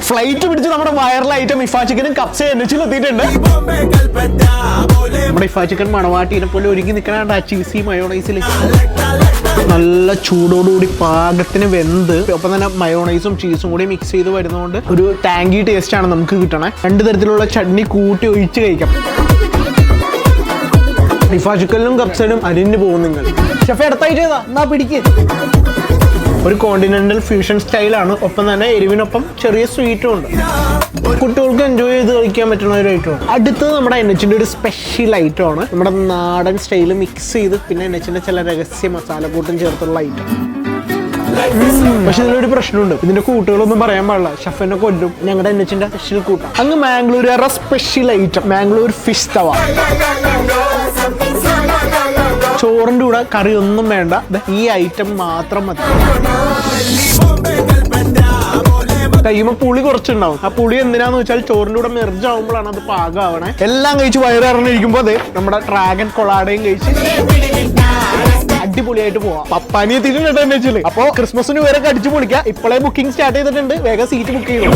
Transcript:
Flight പിടിച്ച് നമ്മുടെ viral item ഇഫ ചിക്കനും കപ്സ എന്നെച്ചിൽ എത്തിയിട്ടുണ്ട്. നമ്മുടെ ഇഫ ചിക്കൻ മണവാട്ടിനെ പോലെ ഒരുങ്ങി നിൽക്കണ ചീസി മയോണൈസിൽ നല്ല ചൂടോടുകൂടി പാകത്തിന് വെന്ത് ഒപ്പം തന്നെ മയോണൈസും ചീസും കൂടി മിക്സ് ചെയ്ത് വരുന്നതുകൊണ്ട് ഒരു ടാങ്കി ടേസ്റ്റ് ആണ് നമുക്ക് കിട്ടണേ. 2 തരത്തിലുള്ള ചട്നി കൂട്ടി ഒഴിച്ച് കഴിക്കാം. ഇഫ ചിക്കനിലും കപ്സയിലും അരിഞ്ഞു പോകും നിങ്ങൾ. ഷെഫ് അടുത്തായിട്ട് ചെയ്താ എന്നാ പിടിക്ക്. ഒരു കോണ്ടിനെന്റൽ ഫ്യൂഷൻ സ്റ്റൈലാണ്. ഒപ്പം തന്നെ എരിവിനൊപ്പം ചെറിയ സ്വീറ്റും ഉണ്ട്. കുട്ടികൾക്ക് എൻജോയ് ചെയ്ത് കഴിക്കാൻ പറ്റുന്ന ഒരു ഐറ്റമാണ്. അടുത്തത് നമ്മുടെ എൻഎച്ചിന്റെ ഒരു സ്പെഷ്യൽ ഐറ്റമാണ്. നമ്മുടെ നാടൻ സ്റ്റൈൽ മിക്സ് ചെയ്ത് പിന്നെ എൻഎച്ചിന്റെ ചില രഹസ്യ മസാലക്കൂട്ടും ചേർത്തുള്ള ഐറ്റം. പക്ഷെ ഇതിലൊരു പ്രശ്നമുണ്ട്. ഇതിന്റെ കൂട്ടുകളൊന്നും പറയാൻ പാടില്ല, ഷെഫിനെ കൊല്ലും. ഞങ്ങളുടെ എൻഎച്ചിന്റെ സ്പെഷ്യൽ കൂട്ടം അങ്ങ് മാംഗ്ലൂരുകാരുടെ സ്പെഷ്യൽ ഐറ്റം മാംഗ്ലൂർ ഫിഷ് തവ. ചോറിന്റെ കൂടെ കറി ഒന്നും വേണ്ട, ഈ ഐറ്റം മാത്രം മതി. കഴിയുമ്പോ പുളി കുറച്ചുണ്ടാവും. ആ പുളി എന്തിനാന്ന് വെച്ചാൽ ചോറിന്റെ കൂടെ മെർജ് ആവുമ്പോഴാണ് അത് പാകമാവണേ. എല്ലാം കഴിച്ച് വയറിറങ്ങിയിരിക്കുമ്പോ അതെ നമ്മുടെ ഡ്രാഗൺ കൊളാടയും കഴിച്ച് അടിപൊളിയായിട്ട് പോവാം. പപ്പാനി എത്തിയിട്ടുണ്ട് എന്നെ വെച്ചില്. അപ്പൊ ക്രിസ്മസിന് വരെ അടിച്ചു പൊളിക്കാം. ഇപ്പോഴേ ബുക്കിംഗ് സ്റ്റാർട്ട് ചെയ്തിട്ടുണ്ട്. വേഗം സീറ്റ് ബുക്ക് ചെയ്തു.